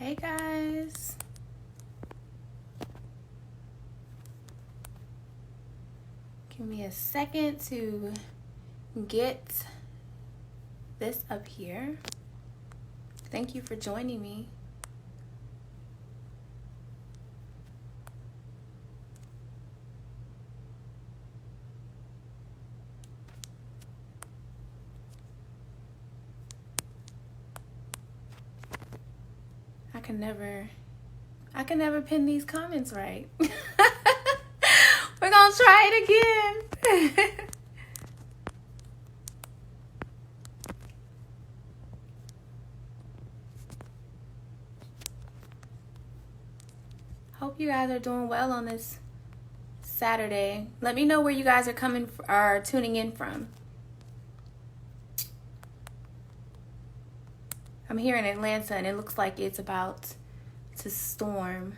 Hey guys, give me a second to get this up here. Thank you for joining me. I can never pin these comments right. We're gonna try it again. Hope you guys are doing well on this Saturday. Let me know where you guys are tuning in from. I'm here in Atlanta and it looks like it's about to storm.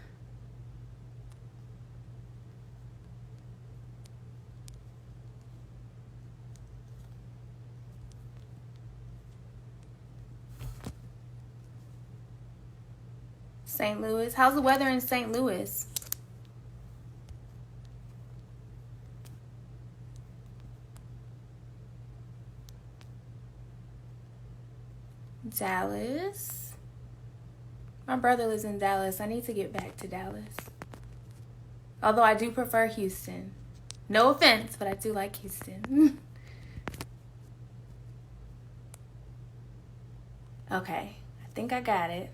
St. Louis. How's the weather in St. Louis? Dallas. My brother lives in Dallas. I need to get back to Dallas. Although I do prefer Houston. No offense, but I do like Houston. Okay, I think I got it.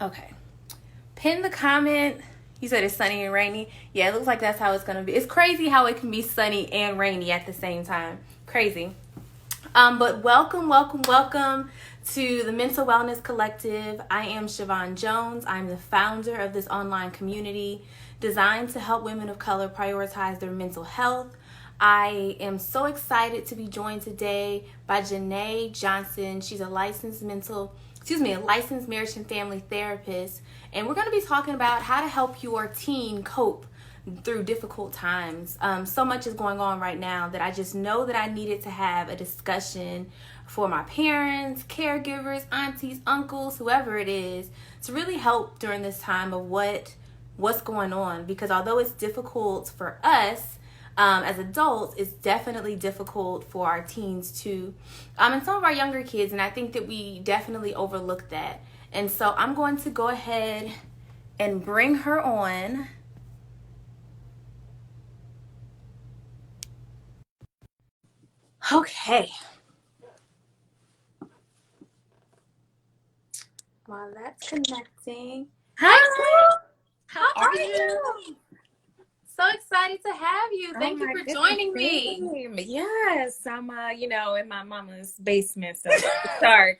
Okay. Pin the comment. You said it's sunny and rainy. Yeah, it looks like that's how it's going to be. It's crazy how it can be sunny and rainy at the same time. Crazy. But welcome to the Mental Wellness Collective. I am Siobhan Jones. I'm the founder of this online community designed to help women of color prioritize their mental health. I am so excited to be joined today by Jaynay Johnson. She's a licensed marriage and family therapist. And we're going to be talking about how to help your teen cope through difficult times. So much is going on right now that I just know that I needed to have a discussion for my parents, caregivers, aunties, uncles, whoever it is, to really help during this time of what's going on. Because although it's difficult for us as adults, it's definitely difficult for our teens too, and some of our younger kids. And I think that we definitely overlook that. And so I'm going to go ahead and bring her on. Okay. While that's connecting. Hi. How are you? So excited to have you. Thank you for joining me. Yes, I'm in my mama's basement, so it's dark.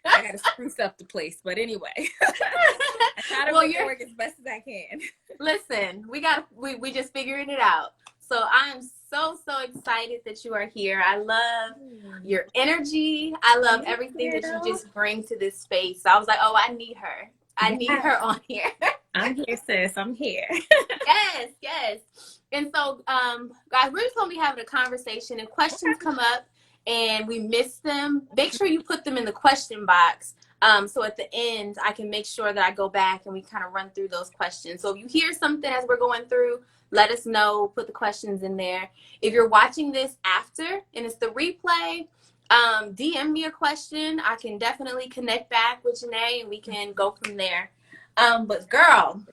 I gotta spruce up the place, but anyway, I try to make it work as best as I can. Listen, we just figuring it out. So I'm so excited that you are here. I love your energy. I love everything that you just bring to this space. So I was like, oh, I need her. I need her on here. I'm here, sis. I'm here. Yes. And so, guys, we're just gonna be having a conversation, and questions come up and we miss them. Make sure you put them in the question box. So at the end, I can make sure that I go back and we kind of run through those questions. So if you hear something as we're going through, let us know, put the questions in there. If you're watching this after and it's the replay, DM me a question. I can definitely connect back with Jaynay and we can go from there. But girl,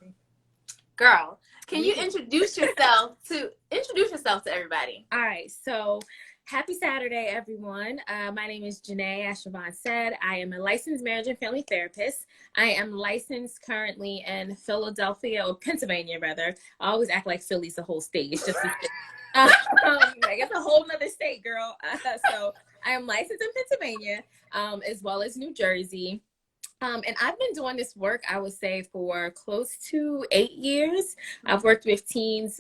can you introduce yourself to everybody? All right, so happy Saturday, everyone. My name is Jaynay, as Siobhan said. I am a licensed marriage and family therapist. I am licensed currently in Philadelphia, or Pennsylvania, rather. I always act like Philly's the whole state. It's just like it's a whole nother state, girl. So I am licensed in Pennsylvania, as well as New Jersey. And I've been doing this work, I would say, for close to 8 years. I've worked with teens,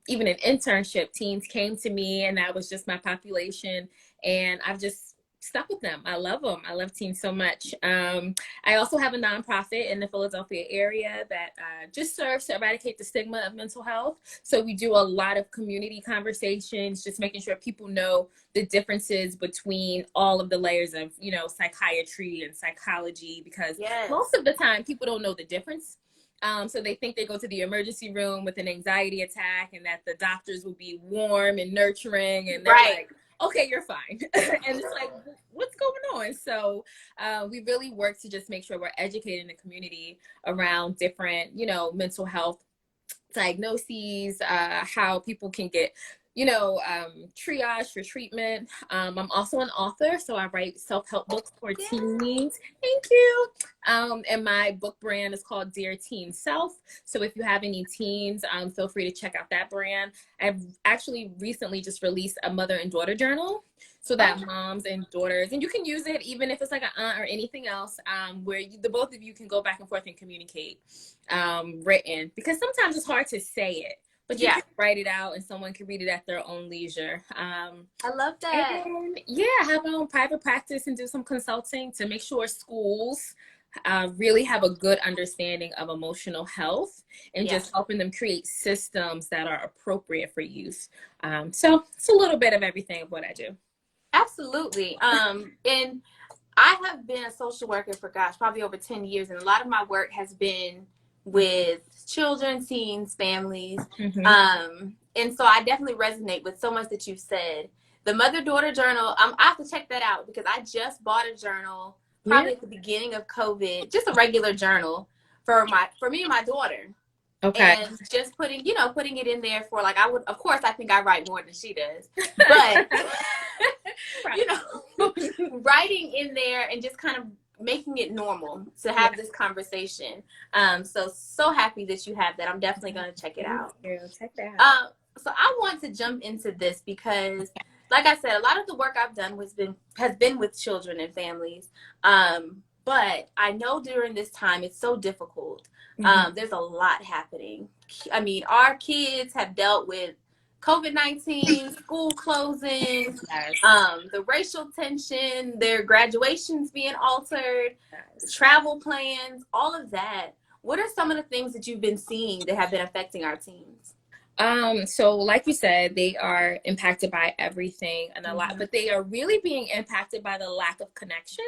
even an internship. Teens came to me, and that was just my population. And I've just stuck with them. I love them. I love teens so much. I also have a nonprofit in the Philadelphia area that just serves to eradicate the stigma of mental health. So we do a lot of community conversations, just making sure people know the differences between all of the layers of, you know, psychiatry and psychology, because most of the time people don't know the difference. So they think they go to the emergency room with an anxiety attack and that the doctors will be warm and nurturing, and they're like, okay, you're fine. And it's like, what's going on? So we really work to just make sure we're educating the community around different, you know, mental health diagnoses, how people can get, you know, triage for treatment. I'm also an author, so I write self-help books for teens. Thank you. And my book brand is called Dear Teen Self. So if you have any teens, feel free to check out that brand. I've actually recently just released a mother and daughter journal, so that moms and daughters, and you can use it even if it's like an aunt or anything else, where the both of you can go back and forth and communicate written, because sometimes it's hard to say it. But you can write it out and someone can read it at their own leisure. I love that. And have my own private practice and do some consulting to make sure schools really have a good understanding of emotional health, and just helping them create systems that are appropriate for youth. So it's a little bit of everything of what I do. Absolutely. And I have been a social worker for, probably over 10 years. And a lot of my work has been with children, teens, families. And so I definitely resonate with so much that you've said. The mother-daughter journal, I have to check that out, because I just bought a journal probably at the beginning of COVID, just a regular journal for me and my daughter. Okay. And just putting it in there for, like, of course, I think I write more than she does, but, you know, writing in there and just kind of making it normal to have this conversation. So happy that you have that. I'm definitely going to check it out. Check that out. So I want to jump into this because, like I said, a lot of the work I've done has been with children and families. But I know during this time, it's so difficult. There's a lot happening. I mean, our kids have dealt with COVID-19, school closings, the racial tension, their graduations being altered, travel plans, all of that. What are some of the things that you've been seeing that have been affecting our teens? So like you said, they are impacted by everything and a lot, but they are really being impacted by the lack of connection.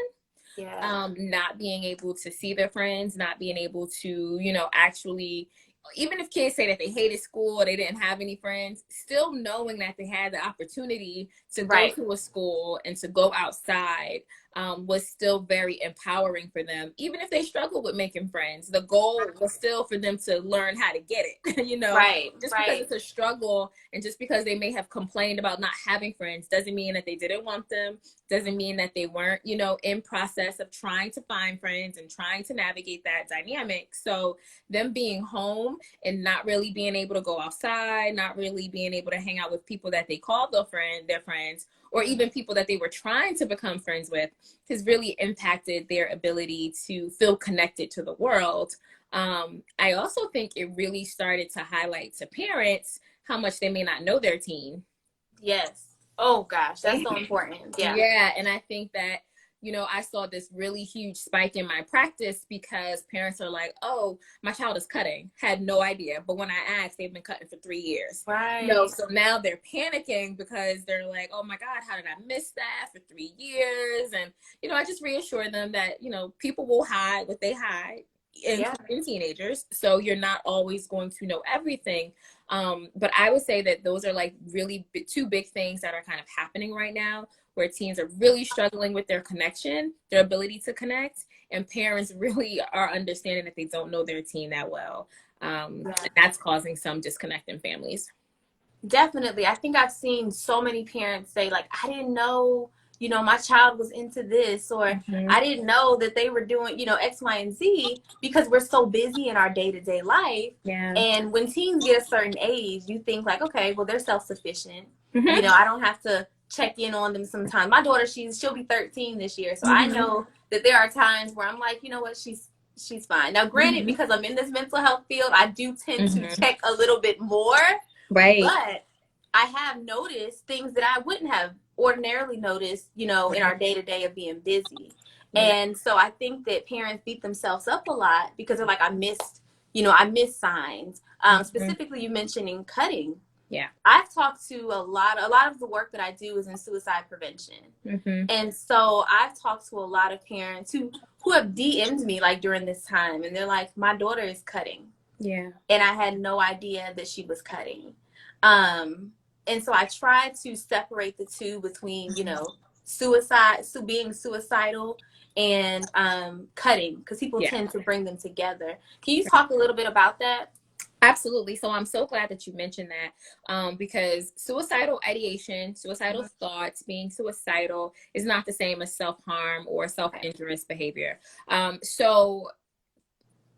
Not being able to see their friends, not being able to, you know, actually, even if kids say that they hated school or they didn't have any friends, still knowing that they had the opportunity to go to a school and to go outside was still very empowering for them. Even if they struggled with making friends, the goal was still for them to learn how to get it, you know? Just because it's a struggle and just because they may have complained about not having friends doesn't mean that they didn't want them, doesn't mean that they weren't, you know, in process of trying to find friends and trying to navigate that dynamic. So them being home and not really being able to go outside, not really being able to hang out with people that they call their friends, or even people that they were trying to become friends with, has really impacted their ability to feel connected to the world. I also think it really started to highlight to parents how much they may not know their teen. Yes. Oh gosh, that's so important. Yeah. And I think that, you know, I saw this really huge spike in my practice because parents are like, oh, my child is cutting. Had no idea. But when I asked, they've been cutting for 3 years. You know, so now they're panicking because they're like, oh my God, how did I miss that for 3 years? And, you know, I just reassure them that, you know, people will hide what they hide in teenagers. So you're not always going to know everything. But I would say that those are like really two big things that are kind of happening right now, where teens are really struggling with their connection, their ability to connect, and parents really are understanding that they don't know their teen that well. And that's causing some disconnect in families. Definitely. I think I've seen so many parents say, like, I didn't know, you know, my child was into this, or I didn't know that they were doing, you know, X, Y, and Z, because we're so busy in our day-to-day life. And when teens get a certain age, you think like, okay, well, they're self-sufficient. You know, I don't have to check in on them sometimes. My daughter, she'll be 13 this year. So I know that there are times where I'm like, you know what, she's fine. Now, granted, because I'm in this mental health field, I do tend to check a little bit more. But I have noticed things that I wouldn't have ordinarily notice, you know, in our day-to-day of being busy. And so I think that parents beat themselves up a lot because they're like, I missed signs. Specifically, you mentioning cutting. Yeah. I've talked to a lot of the work that I do is in suicide prevention. And so I've talked to a lot of parents who have DM'd me like during this time, and they're like, my daughter is cutting. Yeah. And I had no idea that she was cutting. And so I tried to separate the two between, you know, being suicidal and cutting, because people tend to bring them together. Can you talk a little bit about that? Absolutely. So I'm so glad that you mentioned that, because suicidal ideation, suicidal thoughts, being suicidal is not the same as self-harm or self-injurious behavior. So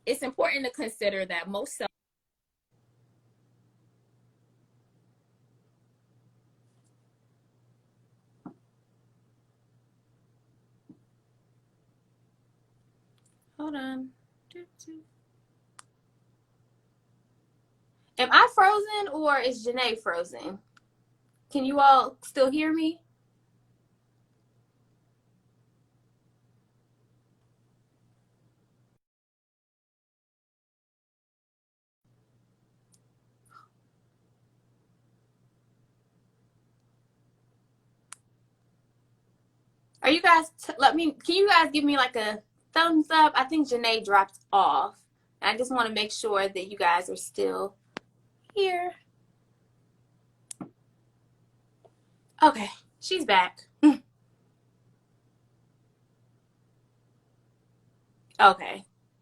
it's important to consider that most Hold on. Am I frozen or is Jaynay frozen? Can you all still hear me? Are you guys, can you guys give me like a thumbs up? I think Jaynay dropped off. I just want to make sure that you guys are still here. Okay, she's back. Okay.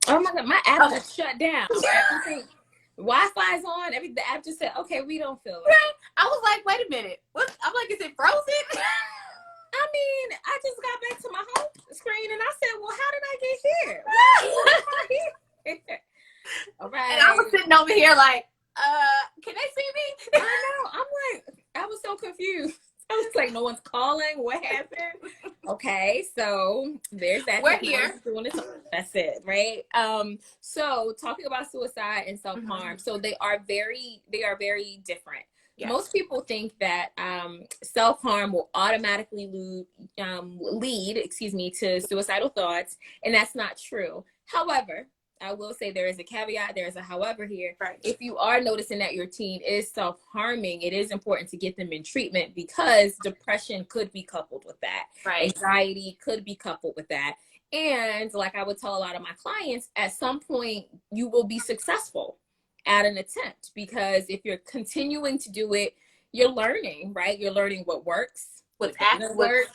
Oh my God, my app just shut down. Everything, Wi-Fi's on. The app just said, "Okay, we don't feel it." Right. I was like, wait a minute. I'm like, is it frozen? I mean, I just got back to my home screen and I said, "Well, how did I get here?" All right. And I was sitting over here like, can they see me? I know. I'm like, I was so confused. I was like, no one's calling. What happened? Okay, so there's that. We're here. That's it, right? So talking about suicide and self-harm, so they are very different. Yes. Most people think that self-harm will automatically lead to suicidal thoughts, and that's not true. However, I will say there is a caveat, there is a however here. Right. If you are noticing that your teen is self-harming, it is important to get them in treatment, because depression could be coupled with that. Right. Anxiety could be coupled with that. And like I would tell a lot of my clients, at some point you will be successful at an attempt, because if you're continuing to do it, you're learning, right? You're learning what works, what work,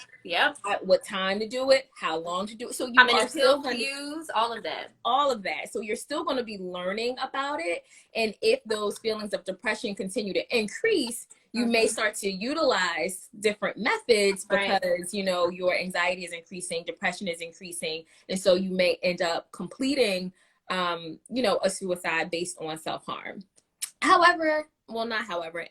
what time to do it, how long to do it. So you are still going to use all of that. So you're still going to be learning about it. And if those feelings of depression continue to increase, you may start to utilize different methods, because, you know, your anxiety is increasing, depression is increasing. And so you may end up completing, you know, a suicide based on self-harm.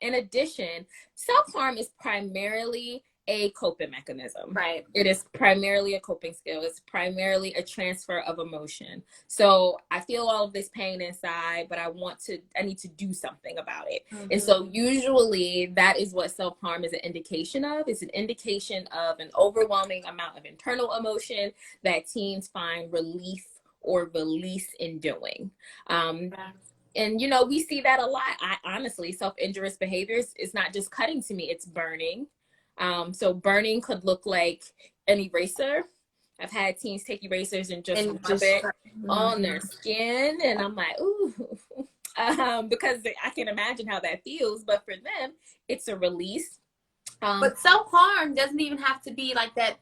In addition, self-harm is primarily a coping mechanism. Right. It is primarily a coping skill. It's primarily a transfer of emotion. So I feel all of this pain inside, but I need to do something about it. And so usually that is what self-harm is an indication of. It's an indication of an overwhelming amount of internal emotion that teens find relief or release in doing. And, you know, we see that a lot. Honestly, self-injurious behaviors is not just cutting to me, it's burning. So burning could look like an eraser. I've had teens take erasers and just rub it on their skin. And I'm like, ooh, because I can imagine how that feels. But for them, it's a release. But self-harm doesn't even have to be like that.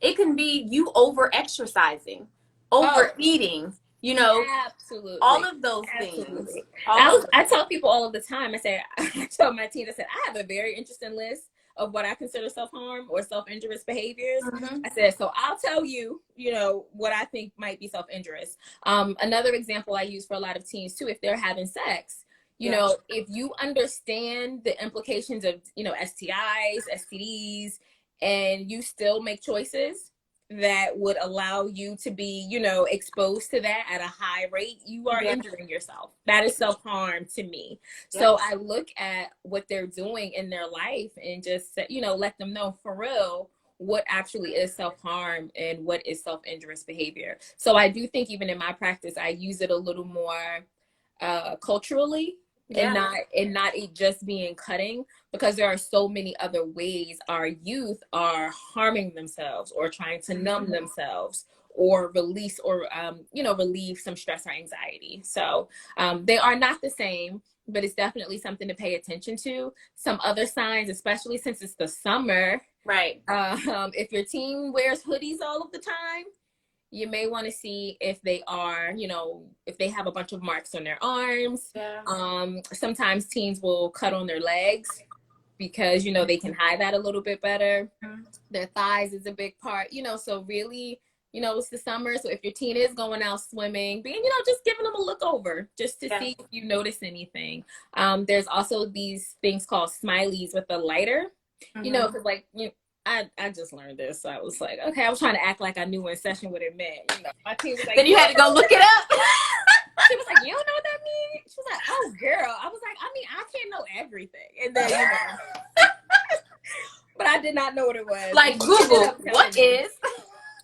It can be you over-exercising, overeating. You know, absolutely, all of those things. I tell people all of the time. I tell my teens, I said, I have a very interesting list of what I consider self-harm or self-injurious behaviors. I said, so I'll tell you, you know, what I think might be self-injurious. Another example I use for a lot of teens too, if they're having sex, you know, if you understand the implications of, you know, STIs, STDs, and you still make choices, that would allow you to be, you know, exposed to that at a high rate, you are injuring yourself. That is self-harm to me. So I look at what they're doing in their life and just, you know, let them know for real what actually is self-harm and what is self-injurious behavior. So I do think even in my practice, I use it a little more culturally, and not it just being cutting, because there are so many other ways our youth are harming themselves or trying to numb themselves or release or you know, relieve some stress or anxiety. So they are not the same, but it's definitely something to pay attention to. Some other signs, especially since it's the summer, right? If your teen wears hoodies all of the time, you may want to see if they are, you know, if they have a bunch of marks on their arms. Sometimes teens will cut on their legs because, you know, they can hide that a little bit better. Their thighs is a big part, you know, so really, you know, it's the summer. So if your teen is going out swimming, being, you know, just giving them a look over just to see if you notice anything. There's also these things called smileys with a lighter, you know, because like, you know, I just learned this. So I was like, okay, I was trying to act like I knew in session what it meant. You know, my team was like, then you had to go look it up. She was like, you don't know what that means? She was like, oh, girl. I was like, I mean, I can't know everything. And then, you know, but I did not know what it was. Like Google, what is?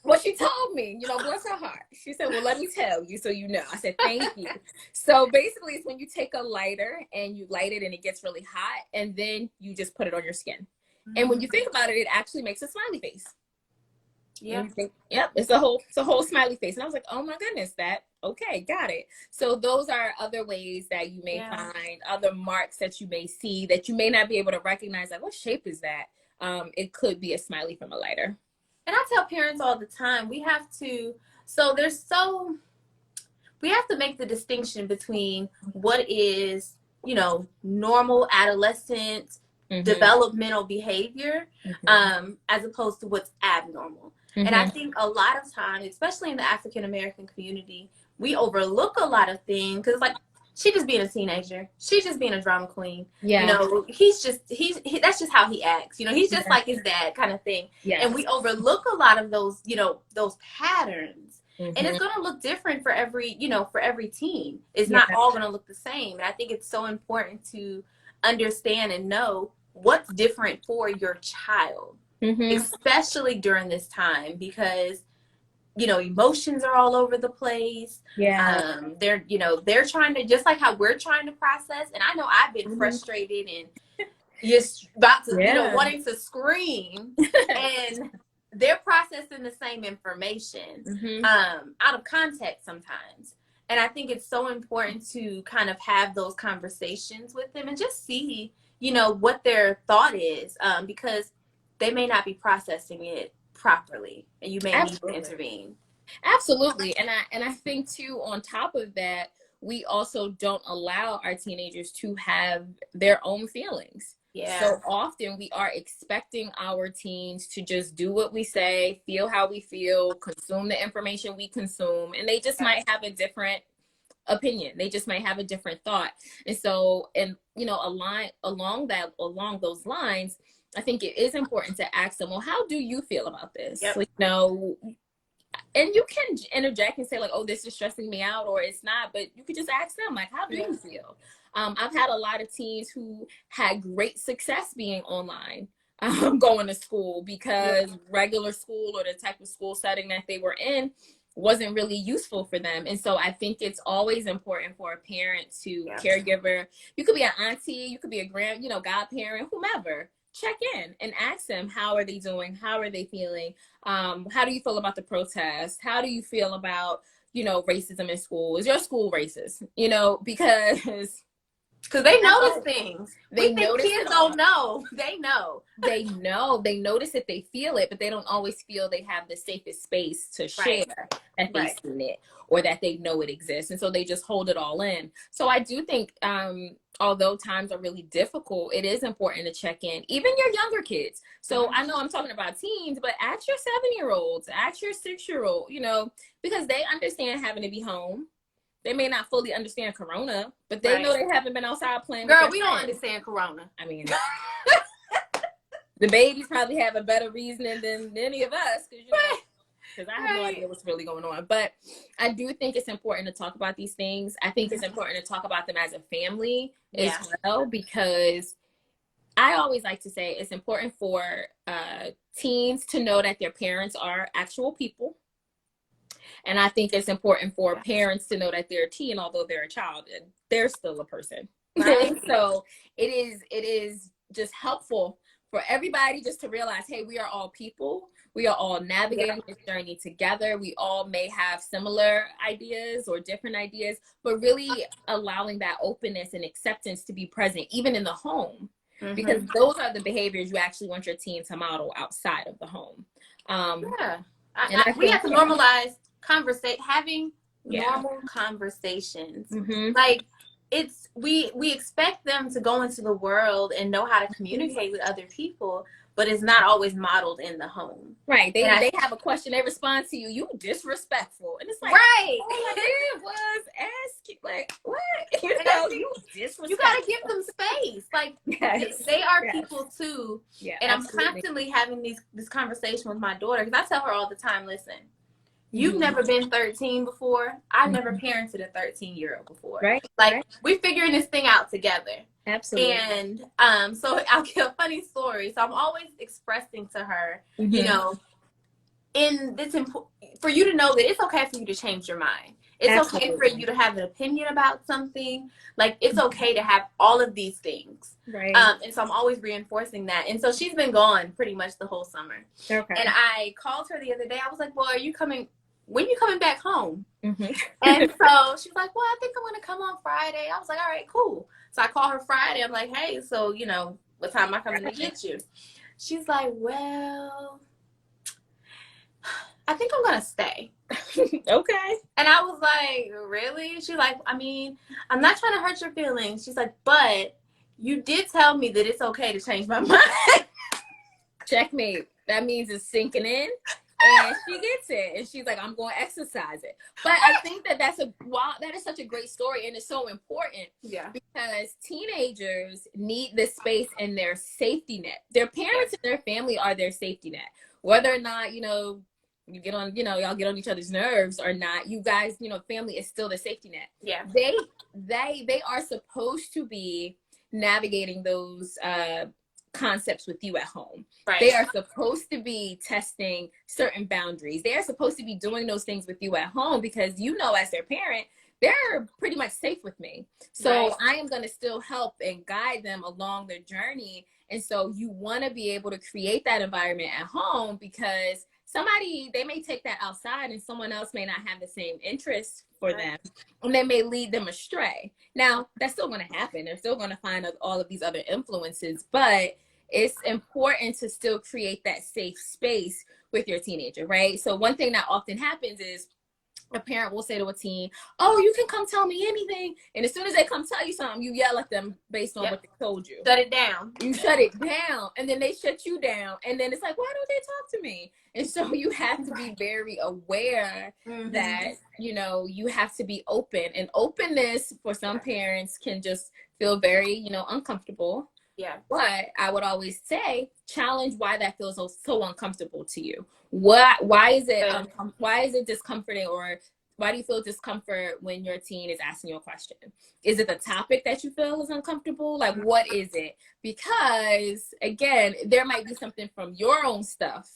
Well, she told me, you know, bless her heart. She said, well, let me tell you so you know. I said, thank you. So basically, it's when you take a lighter and you light it and it gets really hot, and then you just put it on your skin. And when you think about it, it actually makes a smiley face. It's a whole smiley face. And I was like, oh my goodness, okay, got it. So those are other ways that you may find, other marks that you may see that you may not be able to recognize. Like, what shape is that? It could be a smiley from a lighter. And I tell parents all the time, we have to make the distinction between what is, you know, normal adolescent developmental behavior, as opposed to what's abnormal. And I think a lot of times, especially in the African American community, we overlook a lot of things because, like, she just being a teenager, she's just being a drama queen. You know, he's that's just how he acts. You know, he's just like his dad, kind of thing. And we overlook a lot of those, you know, those patterns. And it's going to look different for every, you know, for every teen. It's not all going to look the same. And I think it's so important to understand and know what's different for your child, especially during this time, because, you know, emotions are all over the place. They're trying to, just like how we're trying to process. And I know I've been frustrated and just about to, you know, wanting to scream, and they're processing the same information out of context sometimes. And I think it's so important to kind of have those conversations with them and just see, you know, what their thought is, because they may not be processing it properly, and you may need to intervene. Absolutely. And I think too, on top of that, we also don't allow our teenagers to have their own feelings. So often we are expecting our teens to just do what we say, feel how we feel, consume the information we consume, and they just might have a different opinion. They just might have a different thought. And so, and you know, along those lines, I think it is important to ask them, well, how do you feel about this? Like, you know, and you can interject and say like, oh, this is stressing me out, or it's not, but you could just ask them, like, how do you feel? I've had a lot of teens who had great success being online, going to school, because regular school or the type of school setting that they were in wasn't really useful for them. And so I think it's always important for a parent to caregiver. You could be an auntie, you could be a godparent, whomever. Check in and ask them, how are they doing? How are they feeling? How do you feel about the protest? How do you feel about, you know, racism in school? Is your school racist? You know, because they notice things. They notice kids don't know. They know. They know. They notice it. They feel it, but they don't always feel they have the safest space to share that they've seen it or that they know it exists. And so they just hold it all in. So I do think, although times are really difficult, it is important to check in, even your younger kids. So I know I'm talking about teens, but ask your 7-year-olds, ask your 6-year-old, you know, because they understand having to be home. They may not fully understand Corona, but they know they haven't been outside playing. Girl, we don't understand Corona. I mean, the babies probably have a better reasoning than any of us. 'Cause, you know, because I have no idea what's really going on. But I do think it's important to talk about these things. I think it's important to talk about them as a family as well, because I always like to say it's important for teens to know that their parents are actual people. And I think it's important for parents to know that they're a teen, although they're a child, and they're still a person. Right. So it is just helpful for everybody just to realize, hey, we are all people. We are all navigating this journey together. We all may have similar ideas or different ideas, but really allowing that openness and acceptance to be present, even in the home, because those are the behaviors you actually want your teen to model outside of the home. We have to normalize having normal conversations. Like, it's we expect them to go into the world and know how to communicate with other people, but it's not always modeled in the home. Right. They have a question, they respond to you, you disrespectful. And it's like, right. All I did was ask you, like, what? You know, you disrespectful. You gotta give them space. Like, they are people too. Yeah, and absolutely. I'm constantly having this conversation with my daughter, because I tell her all the time, listen, you've never been 13 before. I've never parented a 13-year-old before. Right. Like, we're figuring this thing out together. Absolutely. And so I'll give a funny story. So I'm always expressing to her, you know, for you to know that it's okay for you to change your mind. It's okay for you to have an opinion about something. Like, it's okay to have all of these things. Right. And so I'm always reinforcing that. And so she's been gone pretty much the whole summer. Okay. And I called her the other day. I was like, well, when are you coming back home? And so she's like, well, I think I'm going to come on Friday. I was like, all right, cool. So I call her Friday. I'm like, hey, so, you know, what time am I coming to get you? She's like, well, I think I'm going to stay. Okay. And I was like, really? She's like, I mean, I'm not trying to hurt your feelings. She's like, but you did tell me that it's okay to change my mind. Checkmate. That means it's sinking in. And she gets it, and she's like, I'm going to exercise it. But I think that is such a great story, and it's so important. Yeah. Because teenagers need this space and their safety net. Their parents and their family are their safety net. Whether or not, you know, you get on, you know, y'all get on each other's nerves or not, you guys, you know, family is still the safety net. Yeah. They are supposed to be navigating those concepts with you at home. Right. They are supposed to be testing certain boundaries. They are supposed to be doing those things with you at home, because, you know, as their parent, they're pretty much safe with me. So I am going to still help and guide them along their journey. And so you want to be able to create that environment at home, because they may take that outside and someone else may not have the same interest for them, and they may lead them astray. Now, that's still going to happen. They're still going to find all of these other influences, but it's important to still create that safe space with your teenager, right? So one thing that often happens is a parent will say to a teen, oh, you can come tell me anything. And as soon as they come tell you something, you yell at them based on what they told you. Shut it down. You shut it down. And then they shut you down. And then it's like, why don't they talk to me? And so you have to be very aware that, you know, you have to be open. And openness for some parents can just feel very, you know, uncomfortable. Yeah. But I would always say, challenge why that feels so uncomfortable to you. Why is it discomforting, or why do you feel discomfort when your teen is asking you a question? Is it the topic that you feel is uncomfortable? Like, what is it? Because, again, there might be something from your own stuff,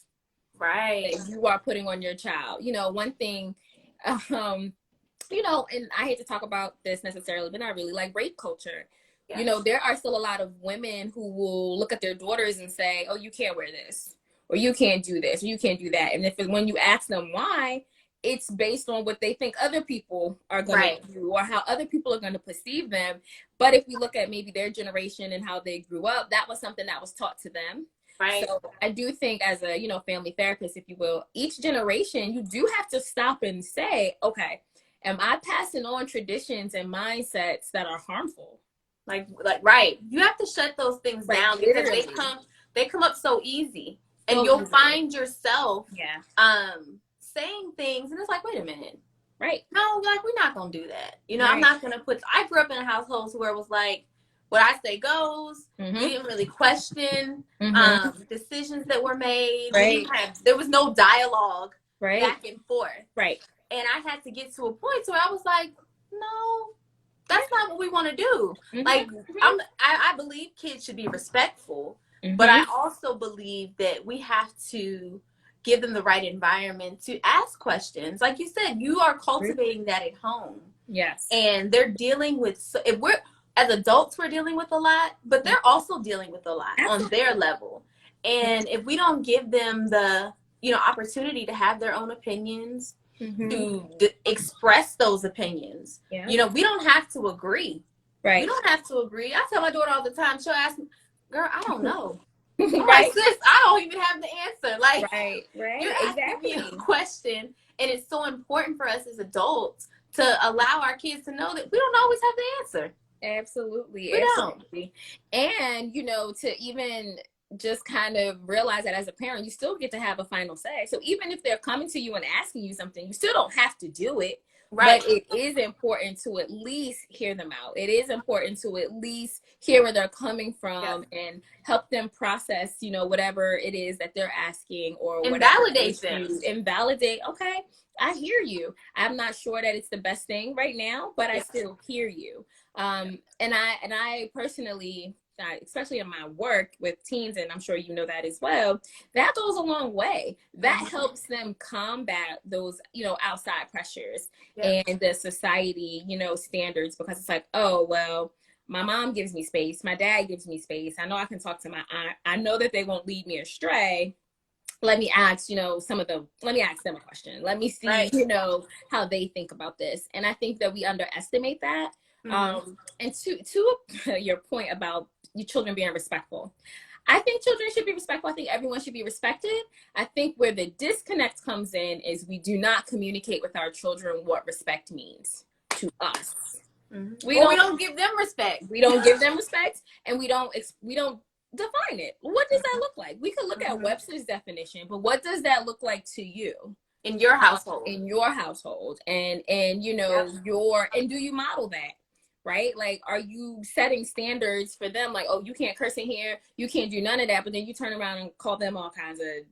right, that you are putting on your child. You know, one thing, you know, and I hate to talk about this necessarily, but not really, like rape culture. Yes. You know, there are still a lot of women who will look at their daughters and say, oh, you can't wear this, or you can't do this, or you can't do that. And when you ask them why, it's based on what they think other people are going to do, or how other people are going to perceive them. But if we look at maybe their generation and how they grew up, that was something that was taught to them. Right. So I do think, as a, you know, family therapist, if you will, each generation, you do have to stop and say, okay, am I passing on traditions and mindsets that are harmful? Like right. You have to shut those things down, because they come up so easy, and you'll find yourself saying things, and it's like, wait a minute, right? No, like, we're not gonna do that. You know, I'm not gonna I grew up in a household where it was like, what I say goes. We didn't really question decisions that were made. There was no dialogue right, back and forth. right. And I had to get to a point where I was like, no, that's not what we want to do. Mm-hmm. Like, Mm-hmm. I believe kids should be respectful, Mm-hmm. but I also believe that we have to give them the right environment to ask questions. Like you said, you are cultivating that at home. Yes. And they're dealing with, if we're, as adults, we're dealing with a lot, but they're also dealing with a lot on their level. And if we don't give them the, opportunity to have their own opinions, to express those opinions, we don't have to agree. Right. We don't have to agree. I tell my daughter all the time, she'll ask me, girl, I don't know. Right. Like, sis, I don't even have the answer. Like, right. You're asking me a question, and it's so important for us as adults to allow our kids to know that we don't always have the answer. Absolutely. We absolutely. Don't. And, to even just kind of realize that as a parent, you still get to have a final say. So even if they're coming to you and asking you something, you still don't have to do it. Right. But it is important to at least hear them out. It is important to at least hear where they're coming from and help them process, whatever it is that they're asking or validate them. And validate, okay, I hear you. I'm not sure that it's the best thing right now, but I still hear you. And I personally, especially in my work with teens, and I'm sure you know that as well, that goes a long way. That helps them combat those, outside pressures and the society, standards, because it's like, oh, well, my mom gives me space. My dad gives me space. I know I can talk to my aunt. I know that they won't lead me astray. Let me ask, let me ask them a question. Let me see, how they think about this. And I think that we underestimate that. And to your point about your children being respectful, I think children should be respectful. I think everyone should be respected. I think where the disconnect comes in is we do not communicate with our children what respect means to us. We don't give them respect. We don't give them respect, and we don't define it. What does that look like? We could look at Webster's definition, but what does that look like to you? In your household. And do you model that? Right? Like, are you setting standards for them? Like, oh, you can't curse in here. You can't do none of that. But then you turn around and call them all kinds of,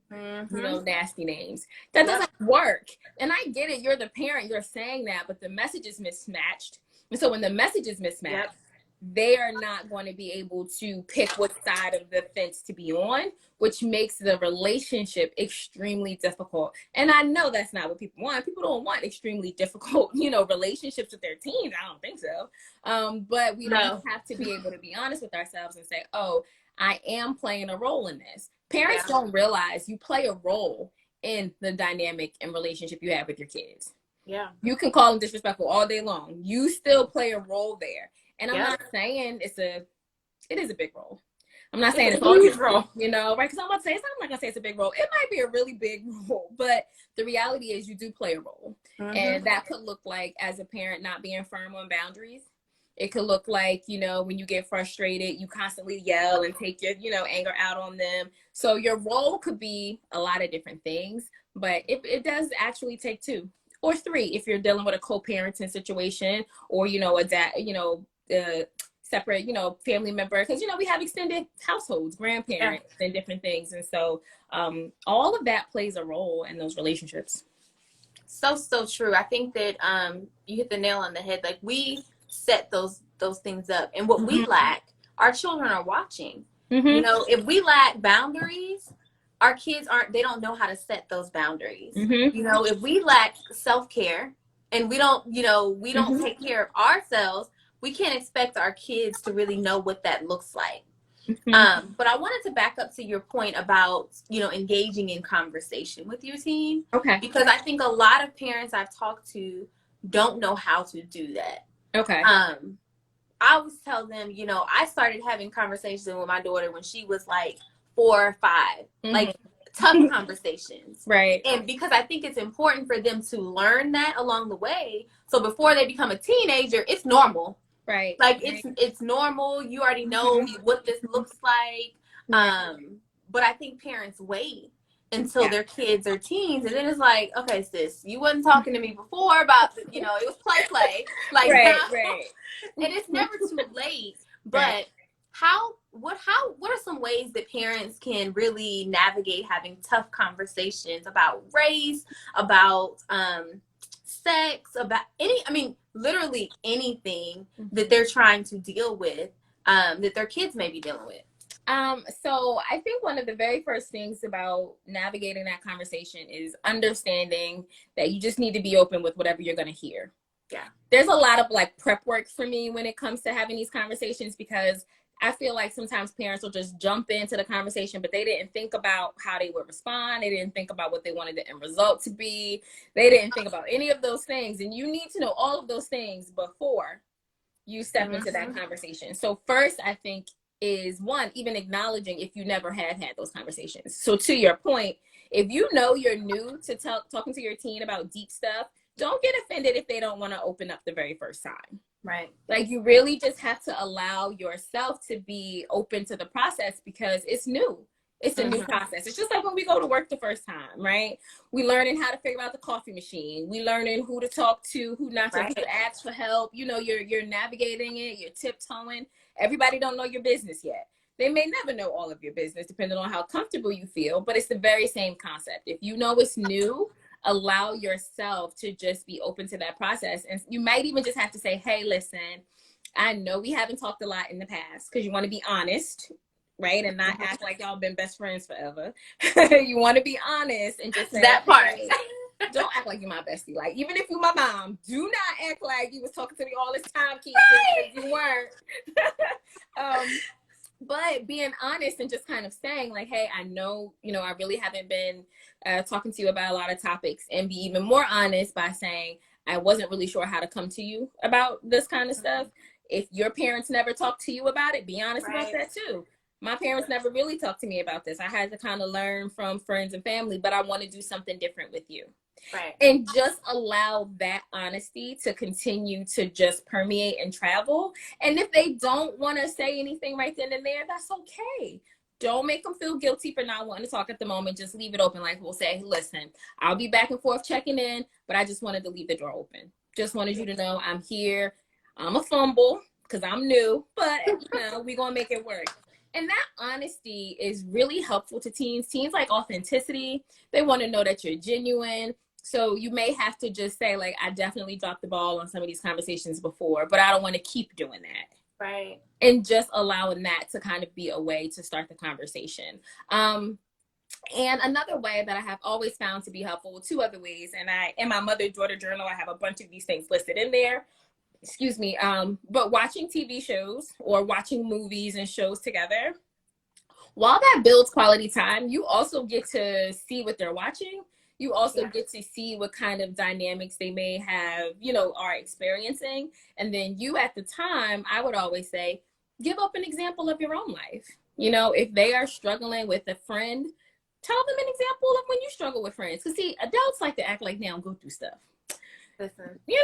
nasty names. That doesn't work. And I get it. You're the parent. You're saying that, but the message is mismatched. And so when the message is mismatched, they are not going to be able to pick what side of the fence to be on, which makes the relationship extremely difficult. And I know that's not what people want. People don't want extremely difficult, relationships with their teens. I don't think so. But we don't have to be able to be honest with ourselves and say, oh, I am playing a role in this. Parents don't realize you play a role in the dynamic and relationship you have with your kids. Yeah. You can call them disrespectful all day long. You still play a role there. And I'm not saying it is a big role. I'm not saying it's a huge role, right? Because I'm not going to say it's a big role. It might be a really big role, but the reality is you do play a role. And that could look like, as a parent, not being firm on boundaries. It could look like, when you get frustrated, you constantly yell and take your, anger out on them. So your role could be a lot of different things, but it does actually take 2 or 3 if you're dealing with a co-parenting situation or, a dad, separate, family member, because, we have extended households, grandparents and different things. And so all of that plays a role in those relationships. So true. I think that you hit the nail on the head. Like, we set those things up, and what we lack, our children are watching. If we lack boundaries, our kids they don't know how to set those boundaries. If we lack self-care and we don't take care of ourselves, we can't expect our kids to really know what that looks like. But I wanted to back up to your point about, engaging in conversation with your teen. Okay. Because I think a lot of parents I've talked to don't know how to do that. Okay. I always tell them, I started having conversations with my daughter when she was like 4 or 5, like tough conversations. Right. And because I think it's important for them to learn that along the way. So before they become a teenager, it's normal. Right. Like, it's normal. You already know what this looks like. But I think parents wait until their kids are teens, and then it's like, okay, sis, you wasn't talking to me before about, it was play. Like, right. And it's never too late. But how what are some ways that parents can really navigate having tough conversations about race, about sex, about literally anything that they're trying to deal with, that their kids may be dealing with? So I think one of the very first things about navigating that conversation is understanding that you just need to be open with whatever you're going to hear. Yeah. There's a lot of like prep work for me when it comes to having these conversations, because I feel like sometimes parents will just jump into the conversation, but they didn't think about how they would respond. They didn't think about what they wanted the end result to be. They didn't think about any of those things. And you need to know all of those things before you step into that conversation. So first, I think, is one, even acknowledging if you never had those conversations. So to your point, if you know you're new to talking to your teen about deep stuff, don't get offended if they don't want to open up the very first time. Right. Like, you really just have to allow yourself to be open to the process, because it's new. It's a new process. It's just like when we go to work the first time, right? We learning how to figure out the coffee machine. We learning who to talk to, who not to, who to ask for help. You know, you're navigating it. You're tiptoeing. Everybody don't know your business yet. They may never know all of your business, depending on how comfortable you feel. But it's the very same concept. If you know it's new, allow yourself to just be open to that process. And you might even just have to say, hey, listen, I know we haven't talked a lot in the past, because you want to be honest, right? And not act like y'all been best friends forever. You want to be honest and just say that part. Hey, don't act like you're my bestie. Like, even if you're my mom, do not act like you was talking to me all this time, Keisha, because you weren't. But being honest and just kind of saying like, hey, I know, I really haven't been talking to you about a lot of topics, and be even more honest by saying, I wasn't really sure how to come to you about this kind of stuff. If your parents never talked to you about it, be honest about that too. My parents never really talked to me about this. I had to kind of learn from friends and family, but I want to do something different with you. Right. And just allow that honesty to continue to just permeate and travel. And if they don't want to say anything right then and there, that's okay. Don't make them feel guilty for not wanting to talk at the moment. Just leave it open. Like, we'll say, listen, I'll be back and forth checking in, but I just wanted to leave the door open. Just wanted you to know I'm here. I'm a fumble because I'm new, but we're going to make it work. And that honesty is really helpful to teens. Teens like authenticity. They want to know that you're genuine. So you may have to just say, like, I definitely dropped the ball on some of these conversations before, but I don't want to keep doing that. Right. And just allowing that to kind of be a way to start the conversation. And another way that I have always found to be helpful, two other ways, and in my mother-daughter journal, I have a bunch of these things listed in there. Excuse me. But watching TV shows or watching movies and shows together, while that builds quality time, you also get to see what they're watching. You also get to see what kind of dynamics they may have, are experiencing. And then you, at the time, I would always say, give up an example of your own life. If they are struggling with a friend, tell them an example of when you struggle with friends. Because, see, adults like to act like they don't go through stuff. Listen. We be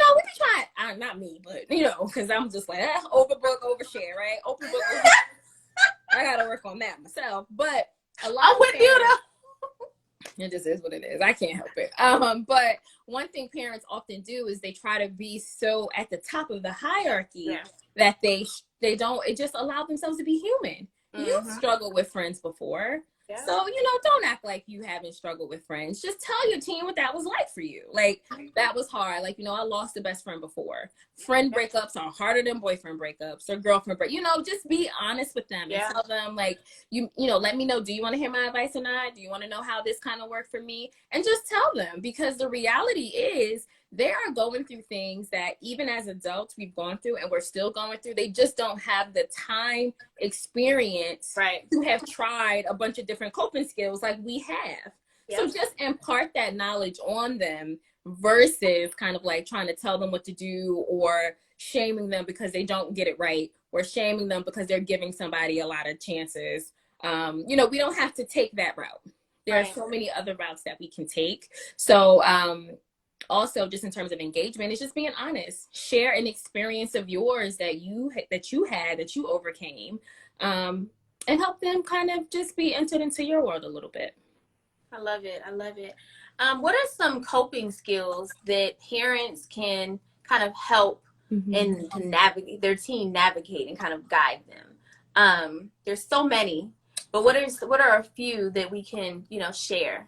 trying, not me, but, because I'm just like, overbook, overshare, right? Open book, I got to work on that myself. But a lot I'm with you, though. It just is what it is. I can't help it. But one thing parents often do is they try to be so at the top of the hierarchy that they don't just allow themselves to be human. You've struggled with friends before. Yeah. So, don't act like you haven't struggled with friends. Just tell your teen what that was like for you. Like, that was hard. Like, I lost a best friend before. Friend breakups are harder than boyfriend breakups or girlfriend breakups. Just be honest with them and tell them, like, let me know, do you want to hear my advice or not? Do you want to know how this kind of worked for me? And just tell them, because the reality is they are going through things that even as adults we've gone through and we're still going through. They just don't have the time experience to have tried a bunch of different coping skills like we have. So just impart that knowledge on them versus kind of like trying to tell them what to do or shaming them because they don't get it right, or shaming them because they're giving somebody a lot of chances. We don't have to take that route. There are so many other routes that we can take. So also, just in terms of engagement, it's just being honest. Share an experience of yours that you overcame, and help them kind of just be entered into your world a little bit. I love it. What are some coping skills that parents can kind of help and to navigate their teen, navigate and kind of guide them? There's so many, but what are a few that we can, share?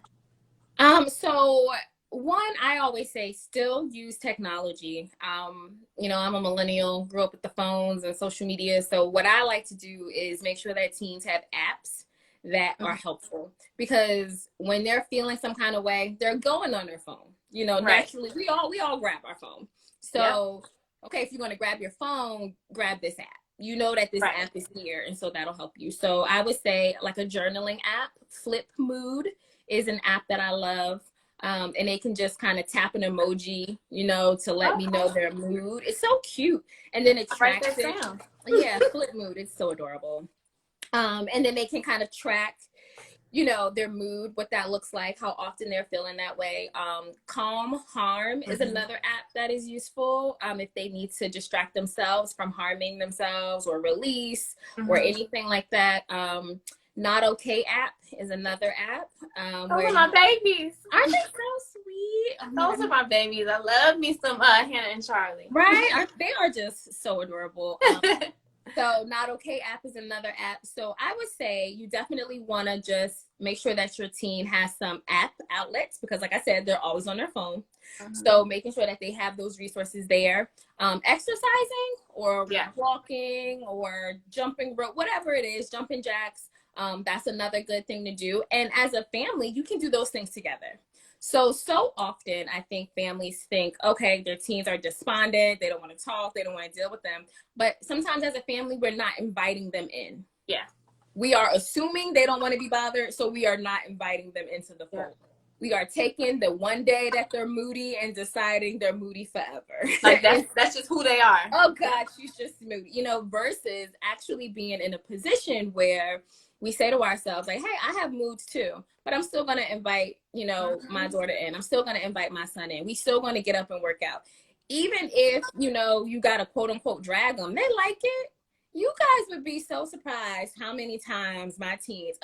So one, I always say still use technology. I'm a millennial, grew up with the phones and social media. So what I like to do is make sure that teens have apps that are helpful, because when they're feeling some kind of way, they're going on their phone. Right. Naturally, we all grab our phone. So, okay, if you're going to grab your phone, grab this app. You know that this app is here, and so that'll help you. So I would say like a journaling app, Flip Mood is an app that I love. And they can just kind of tap an emoji, to let me know their mood. It's so cute. And then it tracks it. Yeah, Flip Mood. It's so adorable. And then they can kind of track, their mood, what that looks like, how often they're feeling that way. Calm Harm is another app that is useful if they need to distract themselves from harming themselves or release or anything like that. Not Okay app is another app. Those are my babies. Aren't they so sweet? Those are my babies. I love me some Hannah and Charlie. Right? They are just so adorable. So Not Okay app is another app. So I would say you definitely want to just make sure that your teen has some app outlets, because like I said, they're always on their phone. So making sure that they have those resources there. Exercising or walking or jumping rope, whatever it is, jumping jacks. That's another good thing to do. And as a family, you can do those things together. So often I think families think, okay, their teens are despondent. They don't want to talk. They don't want to deal with them. But sometimes as a family, we're not inviting them in. Yeah. We are assuming they don't want to be bothered. So we are not inviting them into the fold. We are taking the one day that they're moody and deciding they're moody forever. Like that's just who they are. Oh God, she's just moody, versus actually being in a position where we say to ourselves, like, hey, I have moods too, but I'm still going to invite, my daughter in. I'm still going to invite my son in. We still going to get up and work out. Even if, you got to quote unquote drag them, they like it. You guys would be so surprised how many times my teens,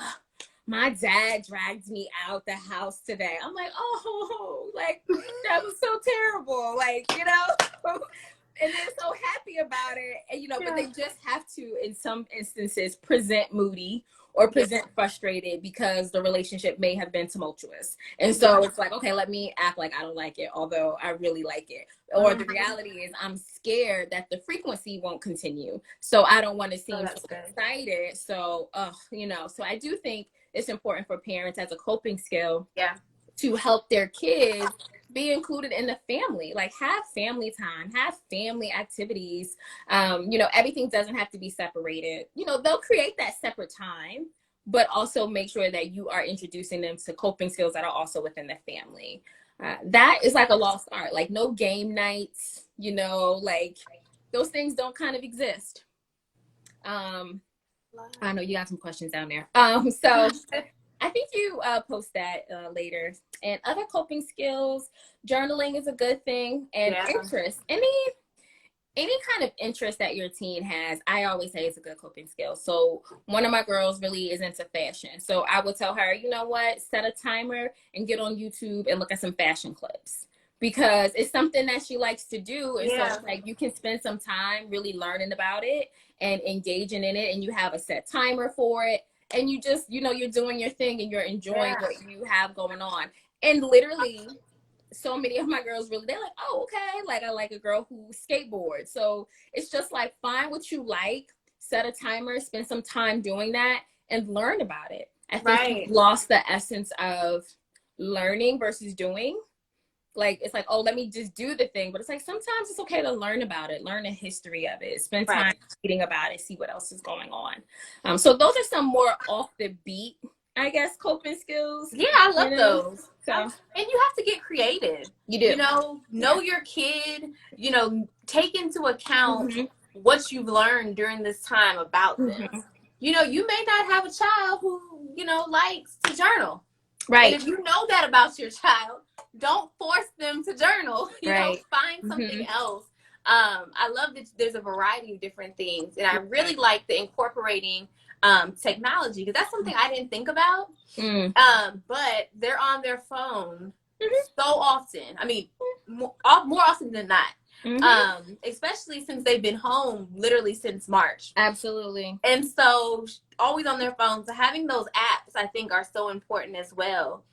my dad dragged me out the house today. I'm like, oh, like, that was so terrible. Like, and they're so happy about it. And, but they just have to, in some instances, present moody or present frustrated because the relationship may have been tumultuous. And so it's like, okay, let me act like I don't like it, although I really like it. Or the reality is I'm scared that the frequency won't continue. So I don't want to seem so excited. So, so I do think it's important for parents as a coping skill to help their kids be included in the family, like have family time, have family activities. Everything doesn't have to be separated. They'll create that separate time, but also make sure that you are introducing them to coping skills that are also within the family. That is like a lost art, like no game nights, like those things don't kind of exist. I know you got some questions down there. So I think you post that later. And other coping skills, journaling is a good thing. And interest, any kind of interest that your teen has, I always say is a good coping skill. So one of my girls really is into fashion. So I would tell her, you know what, set a timer and get on YouTube and look at some fashion clips, because it's something that she likes to do. And so it's like you can spend some time really learning about it and engaging in it, and you have a set timer for it. And you just, you're doing your thing and you're enjoying what you have going on. And literally, so many of my girls they're like, oh, okay. Like, I like a girl who skateboards. So it's just like, find what you like, set a timer, spend some time doing that, and learn about it. I think you lost the essence of learning versus doing. Like, it's like, oh, let me just do the thing. But it's like, sometimes it's okay to learn about it, learn the history of it, spend time reading about it, see what else is going on. So those are some more off the beat, I guess, coping skills. Yeah, I love those. So, and you have to get creative. You do. Know your kid, take into account what you've learned during this time about them. You may not have a child who, likes to journal. Right. And if you know that about your child, don't force them to journal. Find something else. I love that there's a variety of different things. And I really like the incorporating technology, because that's something I didn't think about. But they're on their phone so often. I mean, more often than not. Especially since they've been home literally since March. Absolutely. And so always on their phones. So having those apps, I think, are so important as well.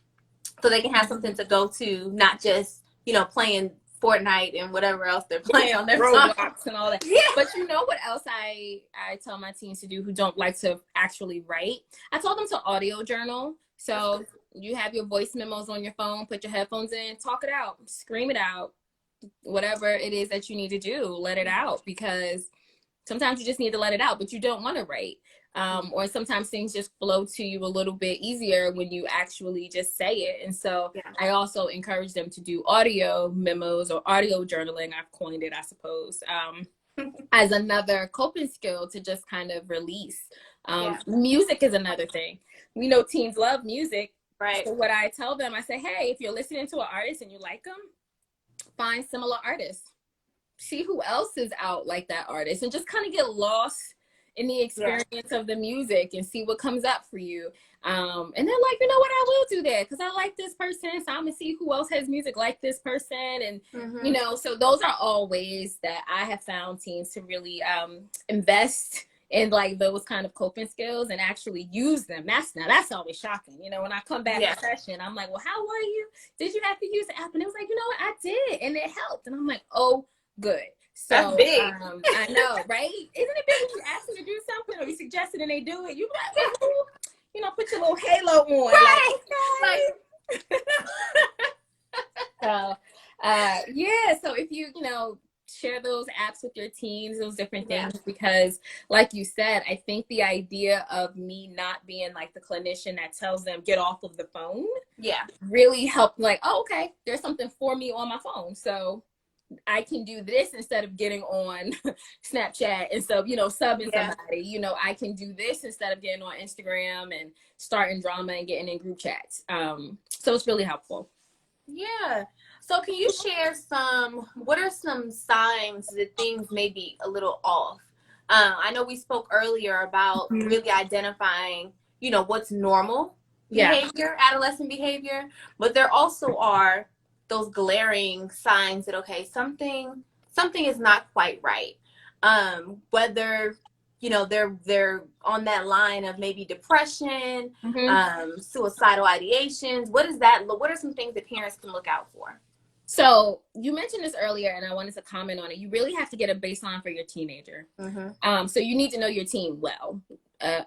So they can have something to go to, not just, playing Fortnite and whatever else they're playing on their phone. Roblox and all that. Yeah. But you know what else I tell my teens to do who don't like to actually write? I told them to audio journal. So you have your voice memos on your phone, put your headphones in, talk it out, scream it out, whatever it is that you need to do, let it out, because sometimes you just need to let it out, but you don't want to write. Or sometimes things just flow to you a little bit easier when you actually just say it. And so I also encourage them to do audio memos or audio journaling. I've coined it, I suppose, as another coping skill to just kind of release. Music is another thing. We know teens love music. Right. So what I tell them, I say, hey, if you're listening to an artist and you like them, find similar artists. See who else is out like that artist and just kind of get lost in the experience of the music and see what comes up for you. And then like, you know what, I will do that because I like this person. So I'm gonna see who else has music like this person. And, so those are all ways that I have found teens to really invest in like those kind of coping skills and actually use them. That's always shocking. When I come back from session, I'm like, well, how were you? Did you have to use the app? And it was like, you know what, I did. And it helped. And I'm like, oh, good. So that's big. I know, right? Isn't it big when you ask them to do something or you suggest it and they do it? You like, put your little halo on. Right. Like, so so if you share those apps with your teens, those different things, because like you said, I think the idea of me not being like the clinician that tells them get off of the phone really helped, like, oh, okay, there's something for me on my phone, so I can do this instead of getting on Snapchat and stuff, subbing somebody, I can do this instead of getting on Instagram and starting drama and getting in group chats. So it's really helpful. Yeah. So can you share what are some signs that things may be a little off? I know we spoke earlier about really identifying, what's normal behavior, adolescent behavior, but there also are those glaring signs that, okay, something is not quite right. Whether, they're on that line of maybe depression, suicidal ideations. What are some things that parents can look out for? So you mentioned this earlier, and I wanted to comment on it. You really have to get a baseline for your teenager. So you need to know your teen well